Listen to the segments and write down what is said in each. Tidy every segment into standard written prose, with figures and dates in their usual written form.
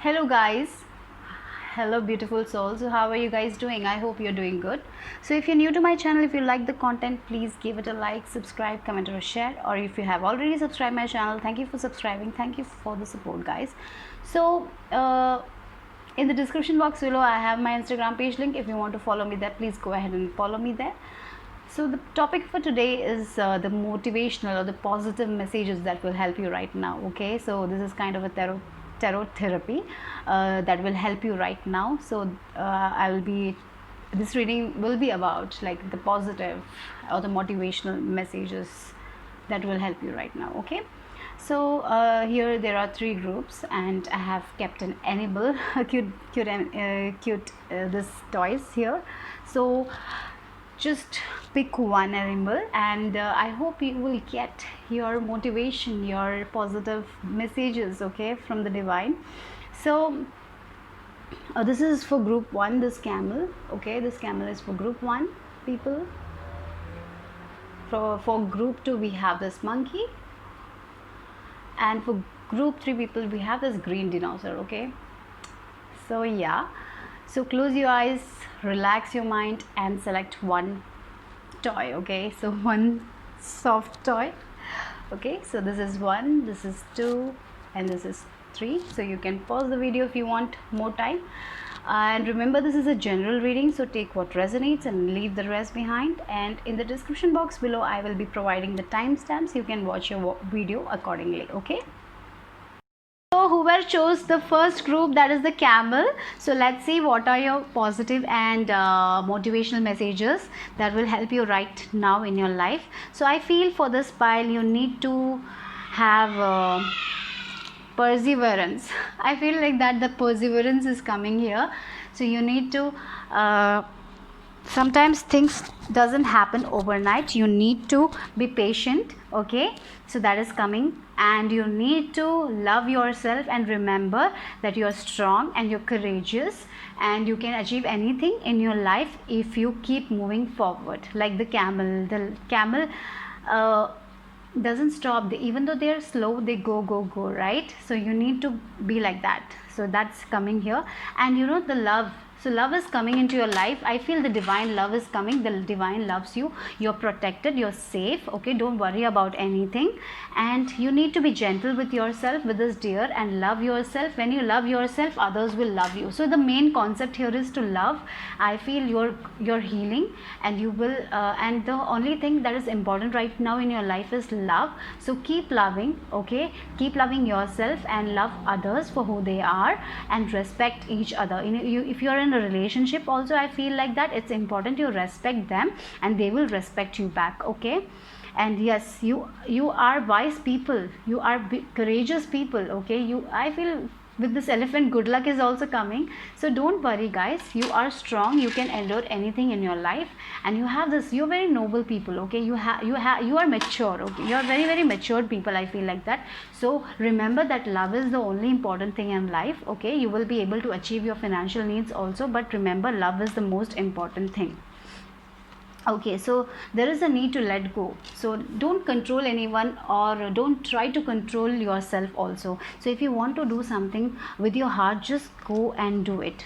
Hello guys, hello beautiful souls. So how are you guys doing? I hope you're doing good. So if you're new to my channel, if you like the content, please give it a like, subscribe, comment or share. Or if you have already subscribed my channel, thank you for subscribing. Thank you for the support guys. So in the description box below I have my Instagram page link. If you want to follow me there, please go ahead and follow me there. So the topic for today is the motivational or the positive messages that will help you right now. Okay, so this is kind of a tarot therapy that will help you right now. So this reading will be about like the positive or the motivational messages that will help you right now. Okay, so here there are three groups and I have kept an animal cute this toys here. So just pick one animal and I hope you will get your motivation, your positive messages, okay, from the divine. So this is for group 1, this camel. Okay, this camel is for group 1 people. For group 2 we have this monkey, and for group 3 people we have this green dinosaur. Okay, so yeah, so close your eyes, relax your mind and select one toy. Okay, so one soft toy. Okay, so this is 1, this is 2 and this is 3. So you can pause the video if you want more time, and remember this is a general reading, so take what resonates and leave the rest behind. And in the description box below I will be providing the timestamps. You can watch your video accordingly. Okay, so whoever chose the first group, that is the camel. So let's see what are your positive and motivational messages that will help you right now in your life. So I feel for this pile you need to have perseverance. I feel like that the perseverance is coming here. So you need to sometimes things doesn't happen overnight. You need to be patient. Okay, so that is coming, and you need to love yourself and remember that you're strong and you're courageous and you can achieve anything in your life if you keep moving forward. Like the camel doesn't stop. Even though they're slow, they go, right? So you need to be like that. So that's coming here. And you know, the love, so love is coming into your life. I feel the divine love is coming. The divine loves you. You're protected, you're safe. Okay, don't worry about anything, and you need to be gentle with yourself, with this deer, and love yourself. When you love yourself, others will love you. So the main concept here is to love. I feel you're healing, and you will and the only thing that is important right now in your life is love. So keep loving. Okay, keep loving yourself and love others for who they are, and respect each other. If you're in a relationship also, I feel like that it's important you respect them and they will respect you back. Okay, and yes, you are wise people, you are courageous people. Okay, I feel with this elephant good luck is also coming. So don't worry guys, you are strong, you can endure anything in your life, and you have this, you're very noble people. Okay, you are mature. Okay, you're very matured people, I feel like that. So remember that love is the only important thing in life. Okay, you will be able to achieve your financial needs also, but remember love is the most important thing. Okay, so there is a need to let go. So don't control anyone, or don't try to control yourself also. So if you want to do something with your heart, just go and do it.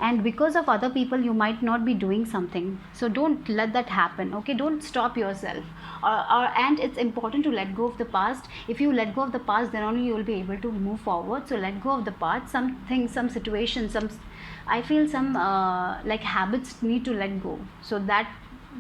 And because of other people you might not be doing something, so don't let that happen. Okay, don't stop yourself. And it's important to let go of the past. If you let go of the past, then only you will be able to move forward. So let go of the past. Some things, some situations, I feel some like habits need to let go. So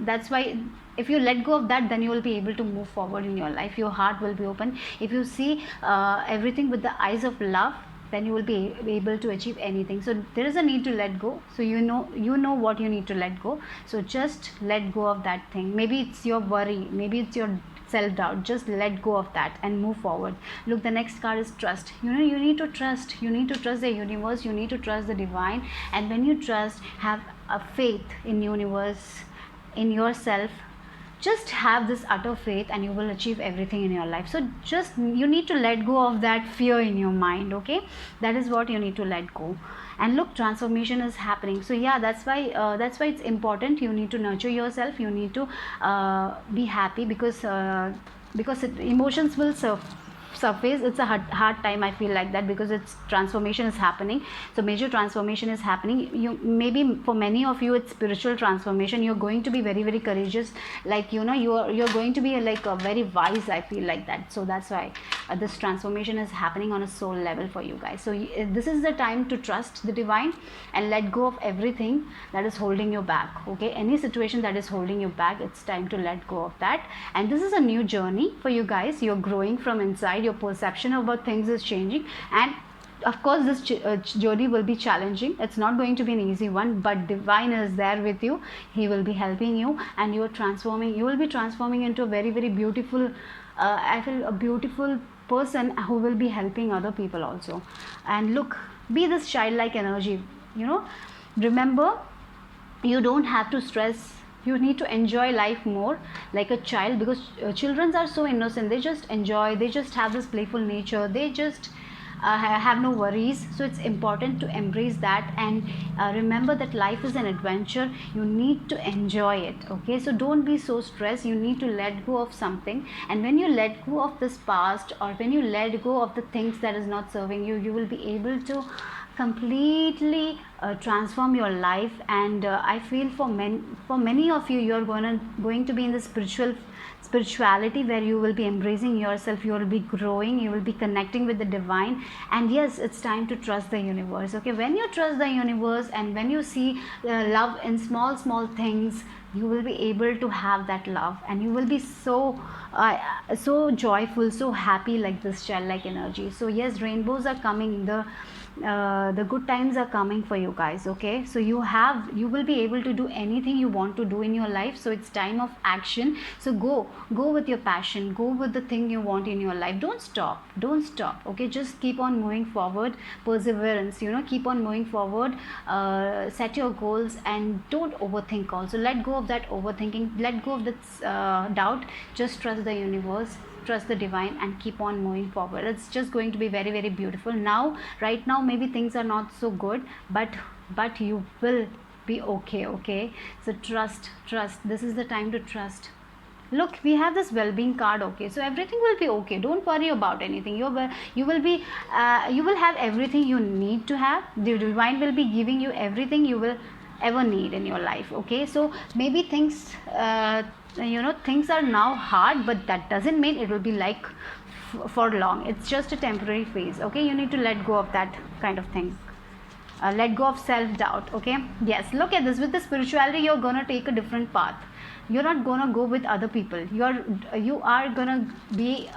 that's why if you let go of that, then you will be able to move forward in your life. Your heart will be open. If you see everything with the eyes of love, then you will be able to achieve anything. So there is a need to let go. So you know what you need to let go. So just let go of that thing. Maybe it's your worry, maybe it's your self-doubt. Just let go of that and move forward. Look, the next card is trust. You need to trust. You need to trust the universe. You need to trust the divine. And when you trust, have a faith in universe, in yourself. Just have this utter faith and you will achieve everything in your life. So just you need to let go of that fear in your mind. Okay, that is what you need to let go. And look, transformation is happening. So yeah, that's why it's important. You need to nurture yourself. You need to be happy, because emotions will surface, it's a hard time, I feel like that, because it's transformation is happening. So major transformation is happening. You maybe for many of you it's spiritual transformation. You're going to be very, very courageous, like, you know, you're going to be like a very wise, I feel like that. So that's why this transformation is happening on a soul level for you guys. So this is the time to trust the divine and let go of everything that is holding you back. Okay, any situation that is holding you back, it's time to let go of that. And this is a new journey for you guys. You're growing from inside. Your perception about things is changing, and of course this journey will be challenging. It's not going to be an easy one, but divine is there with you. He will be helping you, and you will be transforming into a very, very beautiful, I feel, a beautiful person who will be helping other people also. And look, be this childlike energy, you know. Remember, you don't have to stress. You need to enjoy life more like a child, because children are so innocent. They just enjoy, they just have this playful nature, they just have no worries. So it's important to embrace that, and remember that life is an adventure. You need to enjoy it. Okay, so don't be so stressed. You need to let go of something, and when you let go of this past, or when you let go of the things that is not serving you, you will be able to completely transform your life. And I feel for many of you, you're going to be in the spirituality, where you will be embracing yourself, you will be growing, you will be connecting with the divine. And yes, it's time to trust the universe. Okay, when you trust the universe, and when you see love in small things, you will be able to have that love, and you will be so joyful, so happy, like this childlike energy. So yes, rainbows are coming, the good times are coming for you guys. Okay, so you will be able to do anything you want to do in your life. So it's time of action. So go with your passion, go with the thing you want in your life. Don't stop. Okay, just keep on moving forward. Perseverance, you know, keep on moving forward. Set your goals, and don't overthink. Also, let go of that overthinking, let go of that doubt. Just trust the universe, trust the divine, and keep on moving forward. It's just going to be very, very beautiful. Right now maybe things are not so good, but you will be okay. Okay, so trust. This is the time to trust. Look, we have this well-being card. Okay, so everything will be okay. Don't worry about anything. You will have everything you need to have. The divine will be giving you everything you will ever need in your life. Okay, so maybe things things are now hard, but that doesn't mean it will be like for long. It's just a temporary phase. Okay, you need to let go of that kind of thing. Let go of self-doubt. Okay, yes, look at this. With the spirituality, you're gonna take a different path. You're not gonna go with other people. You are gonna be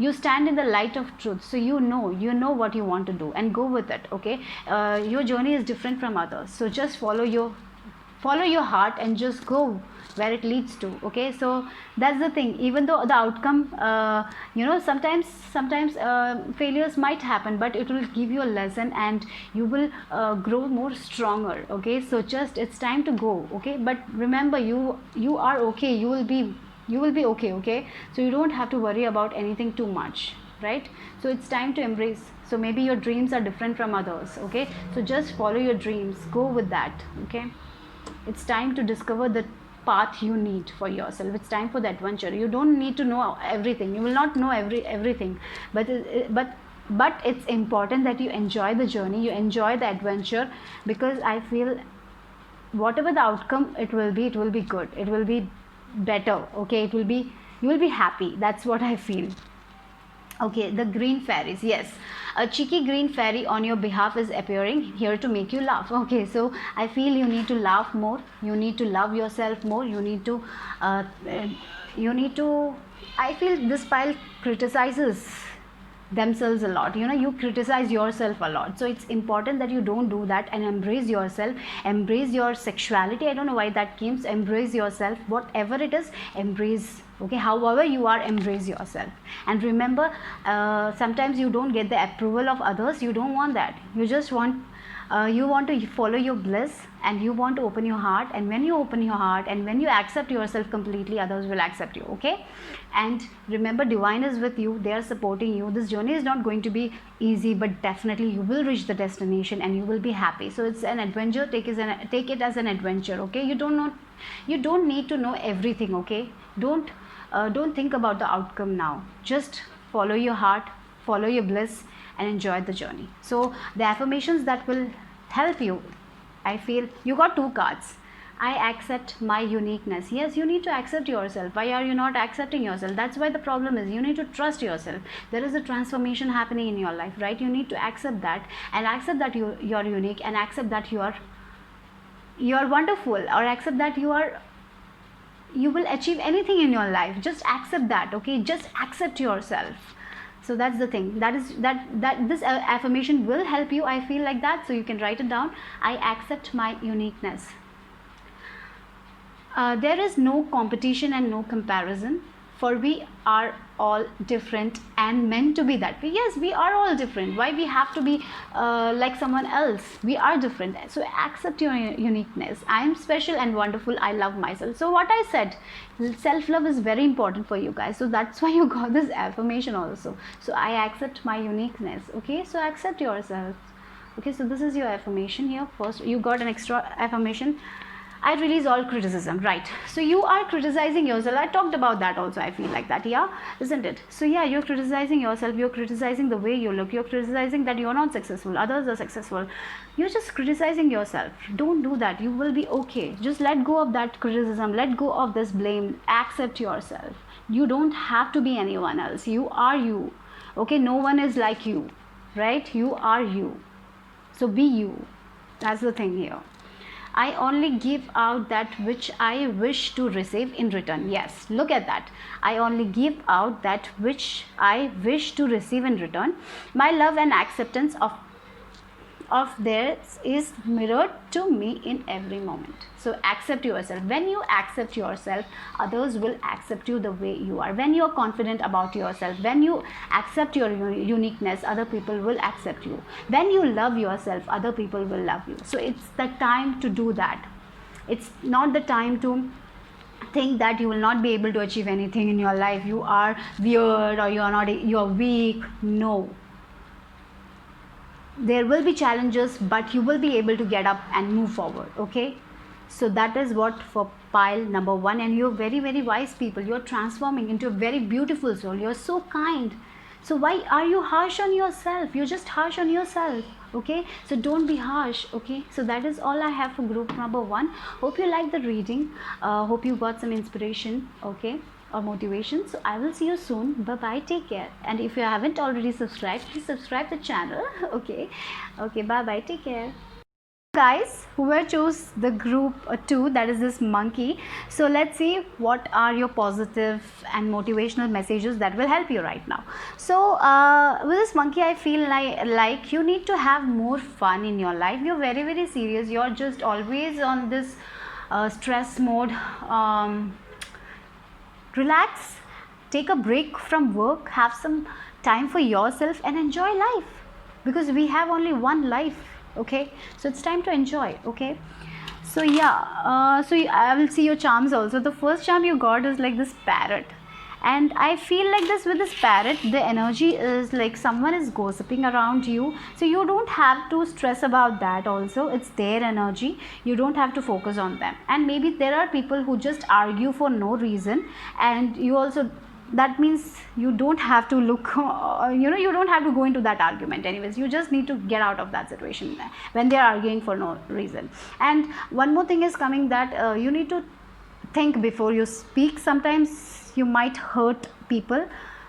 you stand in the light of truth. So you know what you want to do, and go with it. Okay, your journey is different from others, so just follow your heart and just go where it leads to. Okay, so that's the thing. Even though the outcome, sometimes failures might happen, but it will give you a lesson, and you will grow more stronger. Okay, so just it's time to go. Okay, but remember, you are okay. You will be okay. Okay, so you don't have to worry about anything too much, right? So it's time to embrace. So maybe your dreams are different from others. Okay, so just follow your dreams, go with that. Okay, it's time to discover the path you need for yourself. It's time for the adventure. You don't need to know everything. You will not know everything, but it's important that you enjoy the journey, you enjoy the adventure, because I feel whatever the outcome it will be good. It will be better. Okay, you will be happy. That's what I feel. Okay, the green fairies. Yes, a cheeky green fairy on your behalf is appearing here to make you laugh. Okay, so I feel you need to laugh more. You need to love yourself more. You need to I feel this pile criticizes themselves a lot. You criticize yourself a lot. So it's important that you don't do that, and embrace yourself, embrace your sexuality. I don't know why that came. Embrace yourself, whatever it is, embrace. Okay, however you are, embrace yourself. And remember, sometimes you don't get the approval of others. You don't want that. You just want you want to follow your bliss, and you want to open your heart. And when you open your heart, and when you accept yourself completely, others will accept you. Okay, and remember, divine is with you. They are supporting you. This journey is not going to be easy, but definitely you will reach the destination, and you will be happy. So it's an adventure. Take it as an adventure. Okay, you don't need to know everything. Okay, don't think about the outcome now. Just follow your heart, follow your bliss, and enjoy the journey. So the affirmations that will help you, I feel you got 2 cards. I accept my uniqueness. Yes, you need to accept yourself. Why are you not accepting yourself? That's why the problem is. You need to trust yourself. There is a transformation happening in your life, right? You need to accept that, and accept that you're unique, and accept that you are wonderful, or accept that you will achieve anything in your life. Just accept that, okay? Just accept yourself. So that's the thing. That this affirmation will help you. I feel like that. So you can write it down. I accept my uniqueness. There is no competition and no comparison, for we are all different and meant to be that way. Yes, we are all different. Why we have to be like someone else? We are different. So accept your uniqueness. I am special and wonderful. I love myself. So what I said, self-love is very important for you guys. So that's why you got this affirmation also. So I accept my uniqueness. Okay, so accept yourself. Okay, so this is your affirmation here. First, you got an extra affirmation. I release all criticism, right? So you are criticizing yourself. I talked about that also. I feel like that, yeah, isn't it? So yeah, you're criticizing yourself. You're criticizing the way you look. You're criticizing that you're not successful. Others are successful. You're just criticizing yourself. Don't do that. You will be okay. Just let go of that criticism. Let go of this blame. Accept yourself. You don't have to be anyone else. You are you. Okay, no one is like you, right? You are you. So be you. That's the thing here. I only give out that which I wish to receive in return. Yes, look at that. I only give out that which I wish to receive in return. My love and acceptance of theirs is mirrored to me in every moment. So accept yourself. When you accept yourself, others will accept you the way you are. When you are confident about yourself, when you accept your uniqueness, other people will accept you. When you love yourself, other people will love you. So it's the time to do that. It's not the time to think that you will not be able to achieve anything in your life. You are weird, or you're weak. No. There will be challenges, but you will be able to get up and move forward. Okay, so that is what for pile number 1. And you're very, very wise people. You're transforming into a very beautiful soul. You're so kind. So why are you harsh on yourself? You're just harsh on yourself. Okay, so don't be harsh. Okay, so that is all I have for group number 1. Hope you liked the reading. Hope you got some inspiration. Okay, or motivation. So I will see you soon. Bye bye, take care. And if you haven't already subscribed, please subscribe the channel. Okay, bye bye, take care. Guys, whoever chose the group 2, that is this monkey. So let's see what are your positive and motivational messages that will help you right now. So with this monkey, I feel like you need to have more fun in your life. You're very, very serious. You're just always on this stress mode. Relax, take a break from work, have some time for yourself and enjoy life, because we have only one life. Okay, so it's time to enjoy. Okay, so yeah, so I will see your charms also. The first charm you got is like this parrot, and I feel like this with this parrot, the energy is like someone is gossiping around you. So you don't have to stress about that also. It's their energy. You don't have to focus on them. And maybe there are people who just argue for no reason, and you also, that means you don't have to look, you don't have to go into that argument anyways. You just need to get out of that situation when they are arguing for no reason. And one more thing is coming, that you need to think before you speak. Sometimes you might hurt people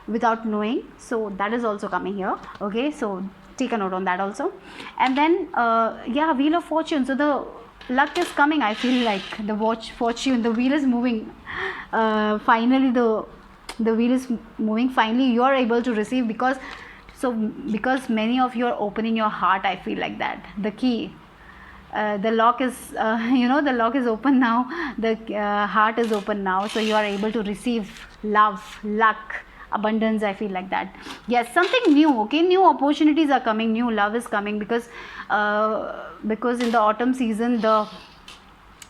without knowing. So that is also coming here. Okay, so take a note on that also. And then yeah, Wheel of Fortune. So the luck is coming. I feel like the fortune, the wheel is moving. Finally the wheel is moving. Finally you are able to receive, because many of you are opening your heart. I feel like that the key, the lock is the lock is open now. The heart is open now, so you are able to receive love, luck, abundance. I feel like that. Yes, something new. Okay, new opportunities are coming, new love is coming, because in the autumn season,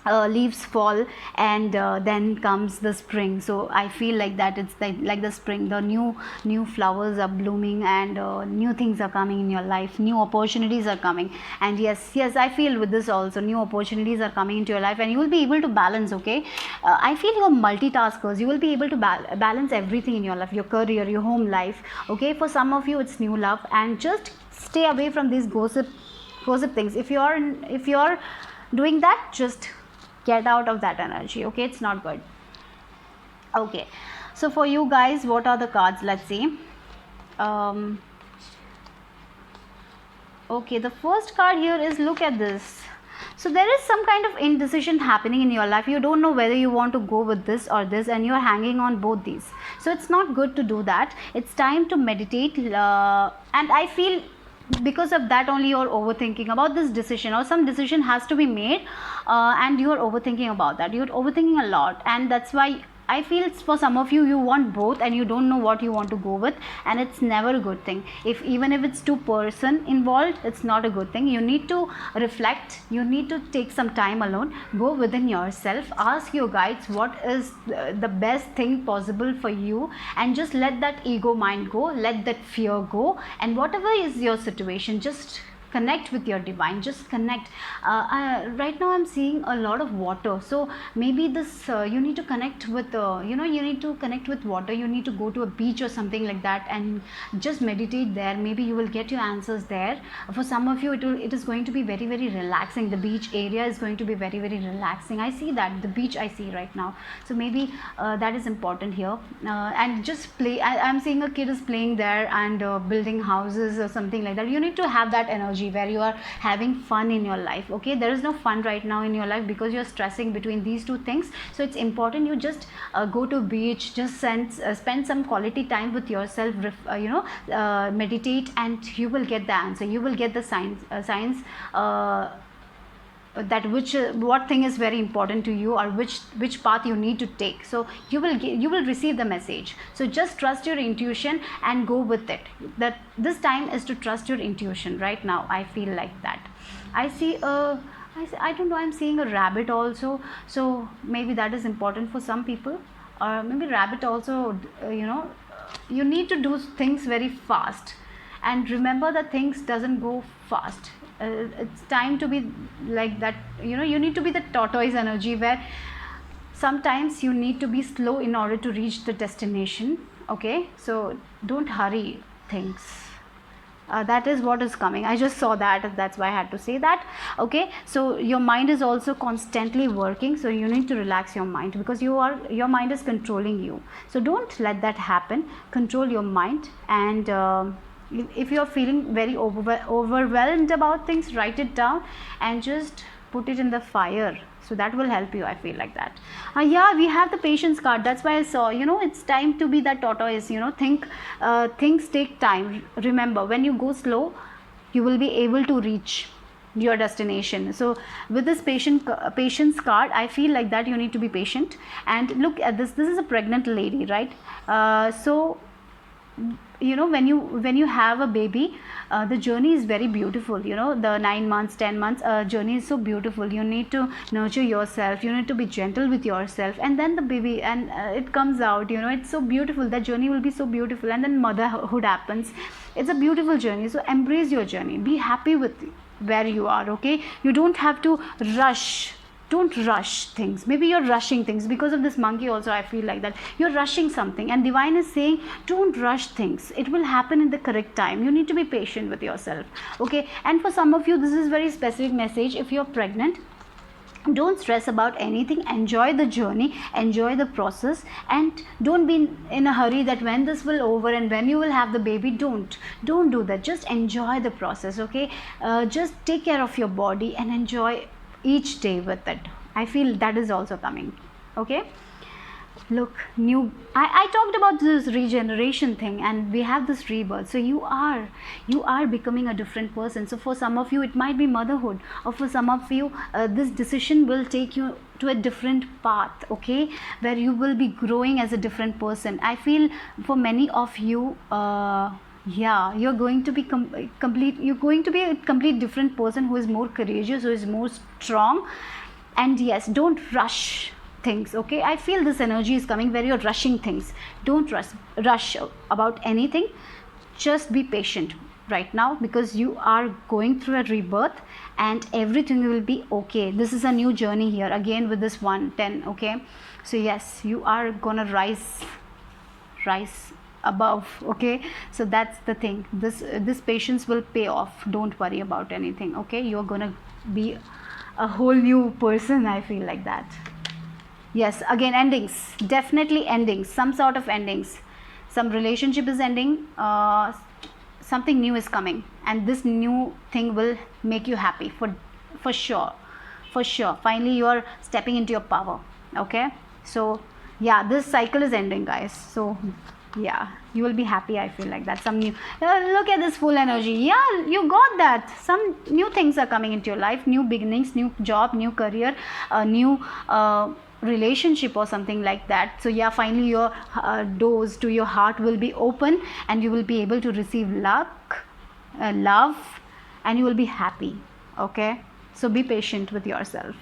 leaves fall, and then comes the spring. So I feel like that it's like the spring, the new flowers are blooming, and new things are coming in your life, new opportunities are coming. And yes, I feel with this also, new opportunities are coming into your life, and you will be able to balance. Okay, I feel you're multitaskers. You will be able to balance everything in your life, your career, your home life. Okay, for some of you it's new love, and just stay away from these gossip things. If you're doing that, just get out of that energy. Okay, it's not good. Okay, so for you guys, what are the cards? Let's see. Okay, the first card here is, look at this. So there is some kind of indecision happening in your life. You don't know whether you want to go with this or this, and you're hanging on both these. So it's not good to do that. It's time to meditate, and I feel because of that only you're overthinking about this decision, or some decision has to be made, and you're overthinking about that. You're overthinking a lot, and that's why I feel it's for some of you, you want both and you don't know what you want to go with, and it's never a good thing. Even if it's two-person involved, it's not a good thing. You need to reflect, you need to take some time alone, go within yourself, ask your guides what is the best thing possible for you, and just let that ego mind go, let that fear go, and whatever is your situation, just connect with your divine, just connect. Right now I'm seeing a lot of water, so maybe this you need to connect with you need to connect with water. You need to go to a beach or something like that and just meditate there. Maybe you will get your answers there. For some of you, it is going to be very, very relaxing. The beach area is going to be very, very relaxing. I see that, the beach I see right now. So maybe that is important here. And just play. I'm seeing a kid is playing there and building houses or something like that. You need to have that energy where you are having fun in your life. Okay, there is no fun right now in your life because you're stressing between these two things. So it's important you just go to beach, just spend some quality time with yourself, meditate, and you will get the answer. You will get the signs that what thing is very important to you, or which path you need to take. So you will receive the message. So just trust your intuition and go with it. That this time is to trust your intuition right now. I feel like that. I see I don't know, I'm seeing a rabbit also, so maybe that is important for some people. Or maybe rabbit also, you need to do things very fast, and remember that things doesn't go fast. It's time to be like that. You need to be the tortoise energy, where sometimes you need to be slow in order to reach the destination. Okay, so don't hurry things. That is what is coming. I just saw that, that's why I had to say that. Okay, so your mind is also constantly working, so you need to relax your mind, because your mind is controlling you. So don't let that happen. Control your mind, and if you're feeling very overwhelmed about things, write it down and just put it in the fire. So that will help you. I feel like that. Yeah, we have the patience card. That's why I saw, it's time to be that tortoise. Things take time. Remember, when you go slow, you will be able to reach your destination. So with this patience card, I feel like that you need to be patient. And look at this. This is a pregnant lady, right? So when you have a baby, the journey is very beautiful. The 9 months, 10 months journey is so beautiful. You need to nurture yourself, you need to be gentle with yourself, and then the baby, and it comes out, it's so beautiful. That journey will be so beautiful, and then motherhood happens. It's a beautiful journey. So embrace your journey, be happy with where you are. Okay, you don't have to rush. Don't rush things. Maybe you're rushing things because of this monkey also. I feel like that you're rushing something, and divine is saying don't rush things. It will happen in the correct time. You need to be patient with yourself. Okay, and for some of you, this is very specific message. If you're pregnant, don't stress about anything. Enjoy the journey, enjoy the process, and don't be in a hurry that when this will over and when you will have the baby. Don't do that. Just enjoy the process. Okay, just take care of your body and enjoy each day with it. I feel that is also coming. Okay, look, I talked about this regeneration thing, and we have this rebirth. So you are becoming a different person. So for some of you, it might be motherhood, or for some of you, this decision will take you to a different path. Okay, where you will be growing as a different person. I feel for many of you, you're going to be a complete different person, who is more courageous, who is more strong, And yes, don't rush things, okay? I feel this energy is coming where you're rushing things. Don't rush about anything. Just be patient right now, because you are going through a rebirth and everything will be okay. This is a new journey here again with this 110, okay? So yes, you are gonna rise above, okay? So that's the thing. This patience will pay off. Don't worry about anything, okay? You're gonna be a whole new person. I feel like that. Yes, again, endings, definitely endings, some sort of endings. Some relationship is ending, something new is coming, and this new thing will make you happy for sure. Finally you're stepping into your power, okay? So yeah, this cycle is ending, guys. So yeah, you will be happy. I feel like that. Some new, look at this full energy. Yeah, you got that. Some new things are coming into your life, new beginnings, new job, new career, new relationship or something like that. So yeah, finally your doors to your heart will be open, and you will be able to receive love, and you will be happy, okay? So be patient with yourself.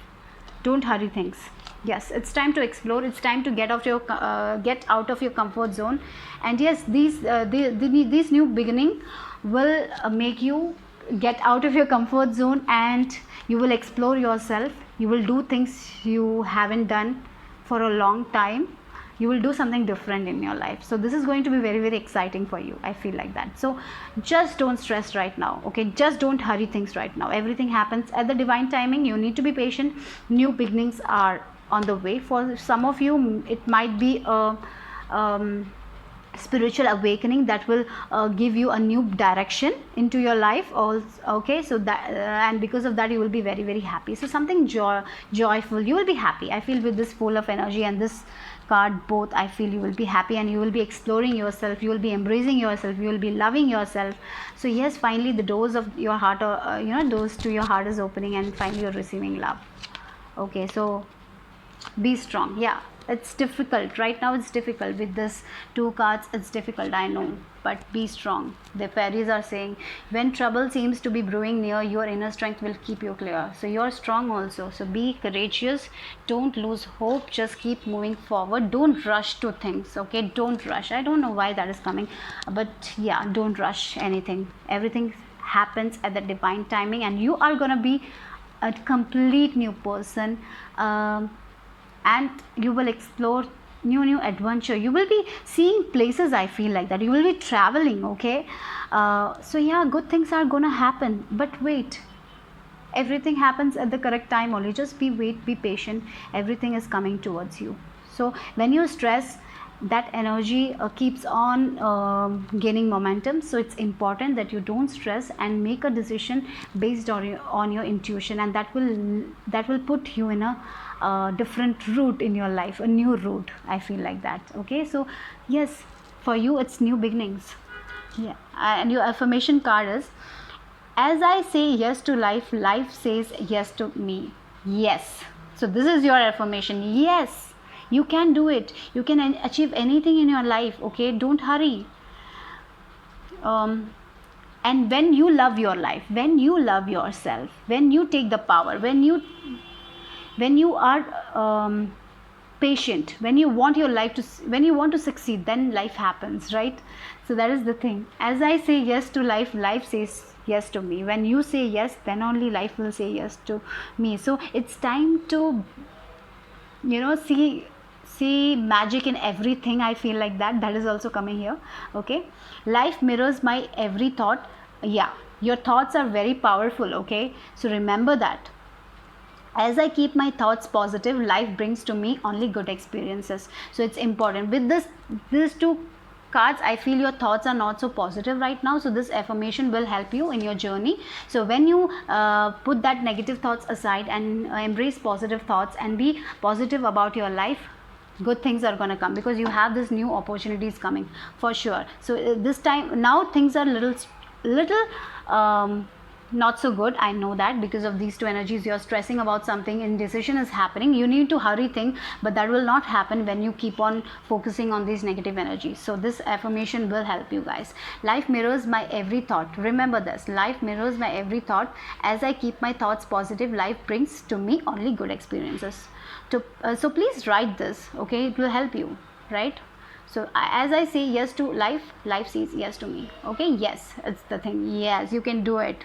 Don't hurry things. Yes, it's time to explore. It's time to get out of your comfort zone. And yes, these new beginning will make you get out of your comfort zone, and you will explore yourself. You will do things you haven't done for a long time. You will do something different in your life. So this is going to be very, very exciting for you. I feel like that. So just don't stress right now, okay? Just don't hurry things right now. Everything happens at the divine timing. You need to be patient. New beginnings are on the way. For some of you, it might be a spiritual awakening that will give you a new direction into your life also, okay? So that and because of that, you will be very, very happy. So something joyful, you will be happy. I feel with this full of energy and this card both, I feel you will be happy, and you will be exploring yourself, you will be embracing yourself, you will be loving yourself. So yes, finally the doors of your heart doors to your heart is opening, and finally you're receiving love, okay? So be strong. Yeah, it's difficult right now. It's difficult with this 2 cards. It's difficult, I know, but be strong. The fairies are saying when trouble seems to be brewing near, your inner strength will keep you clear. So you're strong also. So be courageous. Don't lose hope. Just keep moving forward. Don't rush to things, okay? Don't rush. I don't know why that is coming, but yeah, don't rush anything. Everything happens at the divine timing, and you are gonna be a complete new person. And you will explore new adventure. You will be seeing places. I feel like that. You will be traveling, okay? So yeah, good things are gonna happen, but wait, everything happens at the correct time only. Just be patient. Everything is coming towards you. So when you stress, that energy keeps on gaining momentum. So it's important that you don't stress and make a decision based on your intuition, and that will put you in a different route in your life, a new route. I feel like that, okay? So yes, for you it's new beginnings. Yeah, and your affirmation card is, as I say yes to life, life says yes to me. Yes. So this is your affirmation. Yes, you can do it. You can achieve anything in your life, okay? Don't hurry. And when you love your life, when you love yourself, when you take the power, when you are patient, when you want your life to, when you want to succeed, then life happens, right? So that is the thing. As I say yes to life, life says yes to me. When you say yes, then only life will say yes to me. So it's time to, see magic in everything. I feel like that is also coming here, okay? Life mirrors my every thought. Yeah, your thoughts are very powerful, okay? So remember that. As I keep my thoughts positive, life brings to me only good experiences. So it's important. With these 2 cards, I feel your thoughts are not so positive right now. So this affirmation will help you in your journey. So when you put that negative thoughts aside and embrace positive thoughts and be positive about your life, good things are going to come, because you have this new opportunities coming for sure. So this time now things are little not so good. I know that because of these two energies you're stressing about something, indecision is happening, you need to hurry think, but that will not happen when you keep on focusing on these negative energies. So this affirmation will help you guys. Life mirrors my every thought. Remember this, life mirrors my every thought. As I keep my thoughts positive, life brings to me only good experiences. So please write this, okay, it will help you, right? So as I say yes to life, life says yes to me. Okay, yes, it's the thing. Yes, you can do it.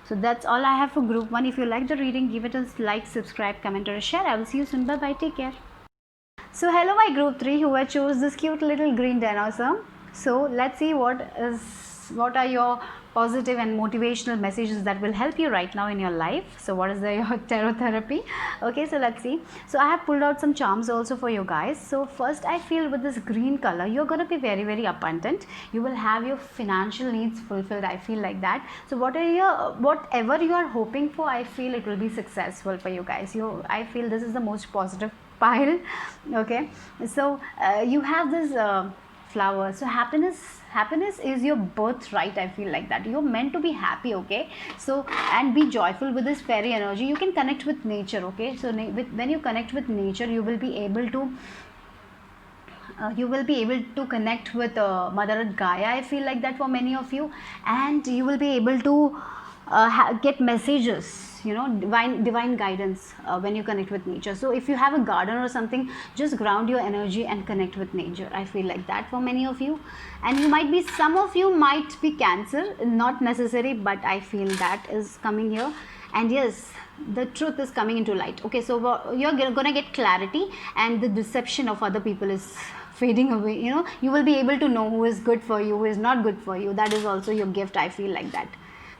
So that's all I have for group 1. If you like the reading, give it a like, subscribe, comment or a share. I will see you soon. Bye bye. Take care. So hello my group 3 who have chose this cute little green dinosaur. So let's see what are your positive and motivational messages that will help you right now in your life. So what is your tarot therapy? Okay, so let's see. So I have pulled out some charms also for you guys. So first, I feel with this green color you're going to be very, very abundant. You will have your financial needs fulfilled. I feel like that. So whatever you are hoping for, I feel it will be successful for you guys. I feel this is the most positive pile. Okay, so you have this flower. So happiness is your birthright. I feel like that you're meant to be happy. Okay, so and be joyful with this fairy energy. You can connect with nature. Okay, so when you connect with nature, you will be able to connect with Mother Gaia. I feel like that for many of you, and you will be able to get messages, divine guidance when you connect with nature. So if you have a garden or something, just ground your energy and connect with nature. I feel like that for many of you. And some of you might be Cancer, not necessary, but I feel that is coming here. And yes, the truth is coming into light. Okay, so you're gonna get clarity, and the deception of other people is fading away. You will be able to know who is good for you, who is not good for you. That is also your gift. I feel like that.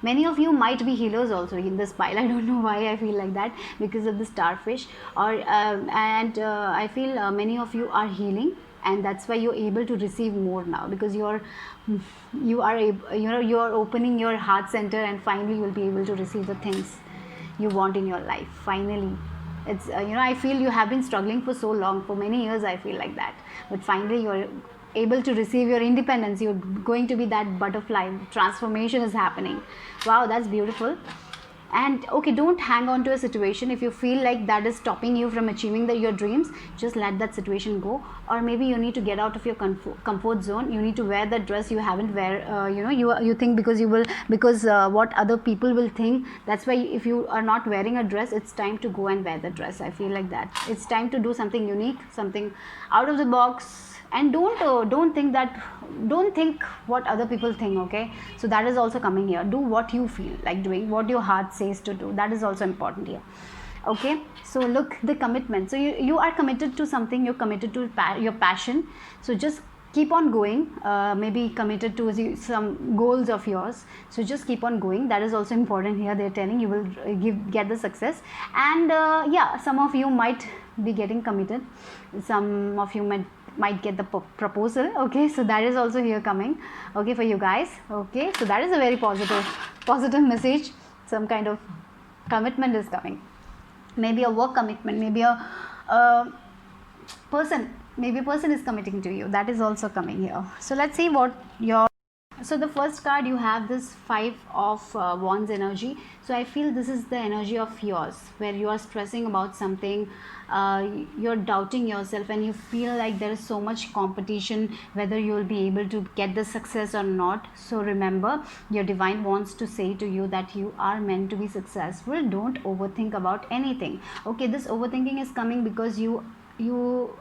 Many of you might be healers also in this pile. I don't know why I feel like that, because of the starfish. I feel many of you are healing, and that's why you're able to receive more now, because you are opening your heart center, and finally you will be able to receive the things you want in your life. Finally, it's I feel you have been struggling for so long, for many years. I feel like that, but finally you're able to receive your independence. You're going to be that butterfly. Transformation is happening. Wow, that's beautiful. And okay, don't hang on to a situation. If you feel like that is stopping you from achieving your dreams, just let that situation go. Or maybe you need to get out of your comfort zone. You need to wear that dress you haven't wear. You think because what other people will think. That's why if you are not wearing a dress, it's time to go and wear the dress. I feel like that. It's time to do something unique, something out of the box. And don't think what other people think. Okay, so that is also coming here. Do what you feel like doing, what your heart says to do. That is also important here. Okay, so look, the commitment. So you are committed to something. You're committed to your passion. So just keep on going. Maybe committed to some goals of yours. So just keep on going. That is also important here. They're telling you will get the success. And yeah, some of you might be getting committed. Some of you might get the proposal. Okay, so that is also here coming. Okay, for you guys. Okay, so that is a very positive message. Some kind of commitment is coming. Maybe a work commitment. Maybe a person is committing to you. That is also coming here. So let's see what your. So the first card, you have this 5 of Wands energy. So I feel this is the energy of yours, where you are stressing about something, you're doubting yourself, and you feel like there is so much competition whether you will be able to get the success or not. So remember, your divine wants to say to you that you are meant to be successful. Don't overthink about anything. Okay, this overthinking is coming because you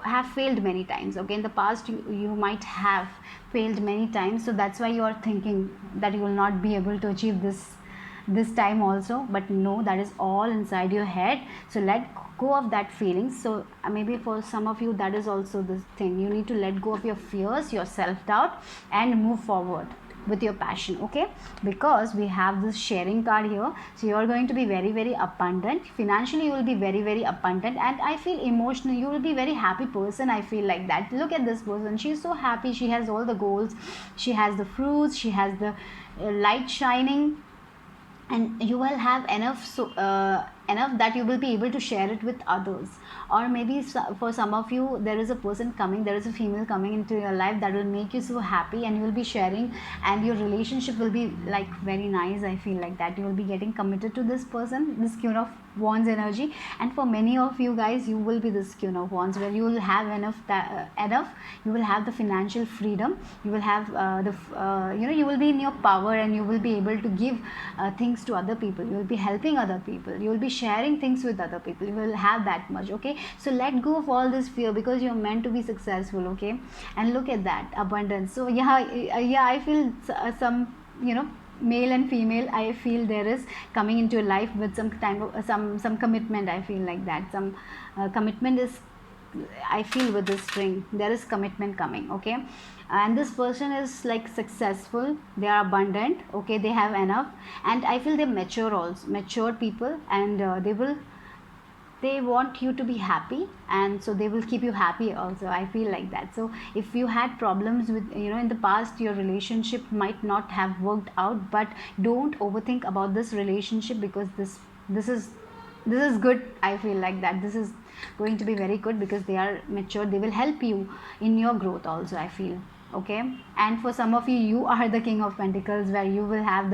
have failed many times. Okay, in the past you might have failed many times, so that's why you are thinking that you will not be able to achieve this time also. But no, that is all inside your head. So let go of that feeling. So maybe for some of you, that is also the thing. You need to let go of your fears, your self-doubt, and move forward with your passion. Okay, because we have this sharing card here. So you are going to be very, very abundant. Financially you will be very, very abundant, and I feel emotionally you will be very happy person. I feel like that. Look at this person. She is so happy. She has all the goals. She has the fruits. She has the light shining, and you will have enough enough that you will be able to share it with others. Or maybe for some of you, there is a person coming, there is a female coming into your life that will make you so happy, and you will be sharing, and your relationship will be like very nice. I feel like that you will be getting committed to this person, this Queen of Wands energy. And for many of you guys, you will be this Queen of Wands, where you will have enough, you will have the financial freedom, you will have you will be in your power, and you will be able to give things to other people, you will be helping other people, you will be sharing things with other people, you will have that much. Okay, so let go of all this fear, because you're meant to be successful. Okay, and look at that abundance. So yeah, I feel some, male and female, I feel there is coming into your life with some time of some commitment. I feel like that some commitment is, I feel with this string there is commitment coming. Okay, and this person is like successful, they are abundant. Okay, they have enough, and I feel they're mature, also mature people, and they want you to be happy, and so they will keep you happy also. I feel like that. So if you had problems with, in the past, your relationship might not have worked out, but don't overthink about this relationship, because this is good. I feel like that this is going to be very good, because they are mature, they will help you in your growth also, I feel. Okay, and for some of you, you are the King of Pentacles, where you will have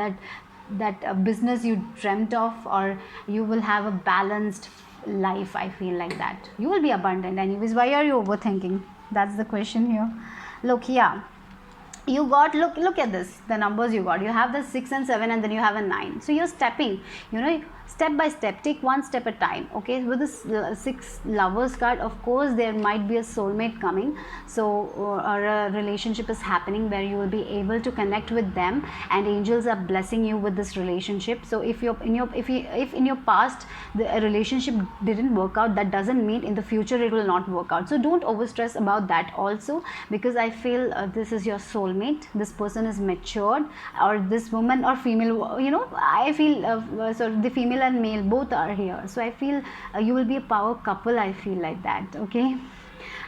that business you dreamt of, or you will have a balanced life. I feel like that you will be abundant. Anyways, why are you overthinking? That's the question here. Look, yeah, you got, look at this, the numbers you got. You have the 6 and 7, and then you have a 9. So you're stepping, step by step, take one step at a time. Okay, with this 6 lovers card, of course there might be a soulmate coming, so or a relationship is happening where you will be able to connect with them, and angels are blessing you with this relationship. So if in your past the relationship didn't work out, that doesn't mean in the future it will not work out. So don't overstress about that also, because I feel this is your soulmate, this person is matured, or this woman or female, I feel so the female and male both are here. So I feel you will be a power couple. I feel like that. Okay,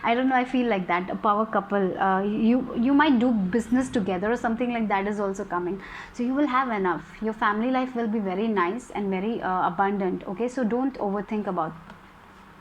I don't know, I feel like that, a power couple. You might do business together, or something like that is also coming. So you will have enough, your family life will be very nice and very abundant. Okay, so don't overthink about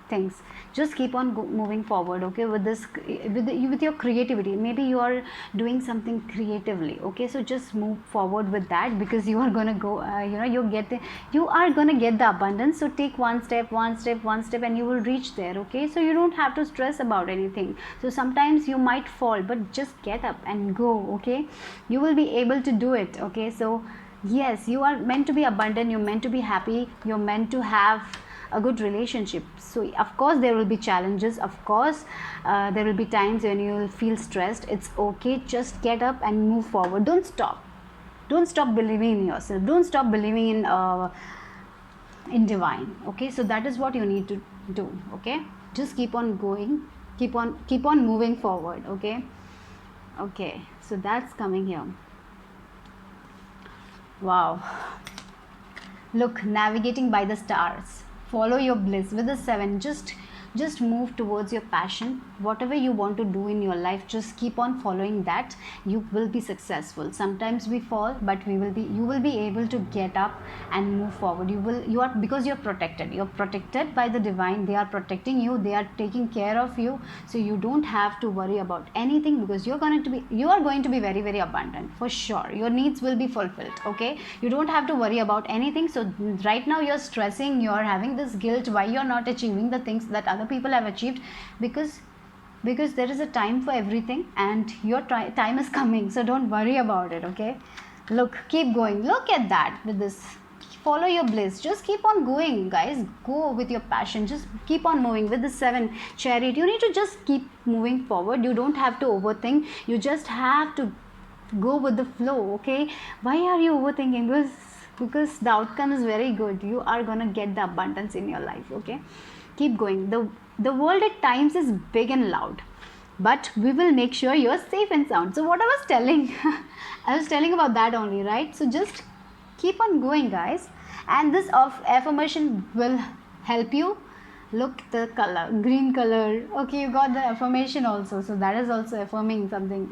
things, just keep on moving forward. Okay, with this, with your creativity, maybe you are doing something creatively. Okay, so just move forward with that, because you are gonna go, you are gonna get the abundance. So take one step, and you will reach there. Okay, so you don't have to stress about anything. So sometimes you might fall, but just get up and go. Okay, you will be able to do it. Okay, so yes, you are meant to be abundant, you're meant to be happy, you're meant to have a good relationship. So of course there will be challenges, of course there will be times when you will feel stressed. It's okay, just get up and move forward. Don't stop believing in yourself, don't stop believing in divine. Okay, so that is what you need to do. Okay, just keep on going, keep on moving forward. Okay, so that's coming here. Wow, look, navigating by the stars, follow your bliss with the 7. Just move towards your passion, whatever you want to do in your life, just keep on following that. You will be successful. Sometimes we fall, but you will be able to get up and move forward. Because you're protected by the divine. They are protecting you, they are taking care of you. So you don't have to worry about anything, because you are going to be very, very abundant for sure. Your needs will be fulfilled. Okay, you don't have to worry about anything. So right now you're stressing, you're having this guilt why you're not achieving the things that other people have achieved, because there is a time for everything, and your time is coming. So don't worry about it. Okay, look, keep going. Look at that, with this, follow your bliss, just keep on going, guys. Go with your passion, just keep on moving. With the 7 Chariot, you need to just keep moving forward. You don't have to overthink, you just have to go with the flow. Okay, why are you overthinking? Because the outcome is very good. You are gonna get the abundance in your life. Okay, keep going. The world at times is big and loud, but we will make sure you're safe and sound. So what I was telling I was telling about that only, right? So just keep on going, guys, and this affirmation will help you Look the color, green color. Okay, you got the affirmation also, so that is also affirming something.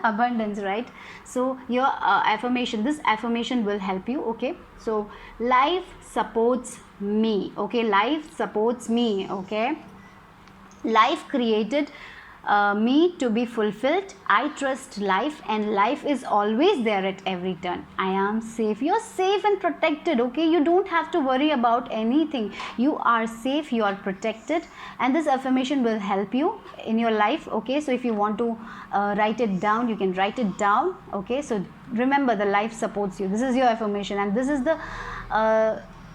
Abundance, right? So your affirmation, this affirmation will help you. Okay, so life supports me. Okay, life supports me. Okay, life created me to be fulfilled. I trust life, and life is always there at every turn. I am safe. You're safe and protected. Okay, you don't have to worry about anything. You are safe, you are protected, and this affirmation will help you in your life. Okay, so if you want to write it down, you can write it down. Okay, so remember, the life supports you. This is your affirmation, and this is the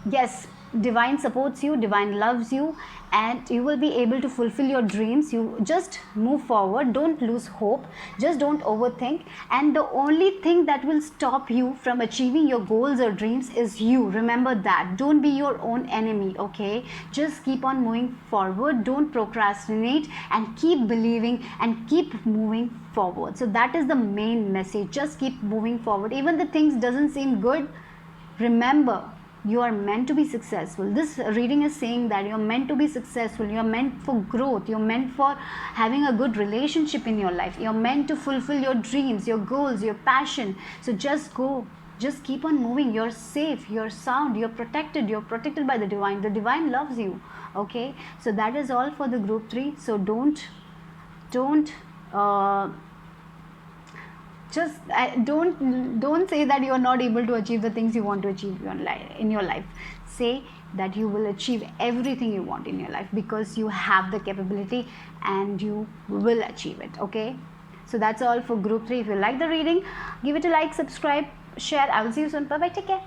yes, divine supports you, divine loves you, and you will be able to fulfill your dreams. You just move forward, don't lose hope, just don't overthink, and the only thing that will stop you from achieving your goals or dreams is you. Remember that. Don't be your own enemy. Okay, just keep on moving forward, don't procrastinate, and keep believing and keep moving forward. So that is the main message. Just keep moving forward, even the things doesn't seem good. Remember, you are meant to be successful. This reading is saying that you're meant to be successful, you're meant for growth, you're meant for having a good relationship in your life, you're meant to fulfill your dreams, your goals, your passion. So just go, just keep on moving. You're safe, you're sound, you're protected by the divine loves you. Okay, so that is all for the group 3. So don't just don't say that you are not able to achieve the things you want to achieve in your life. Say that you will achieve everything you want in your life, because you have the capability and you will achieve it. Okay, so that's all for group 3. If you like the reading, give it a like, subscribe, share. I will see you soon. Bye bye, take care.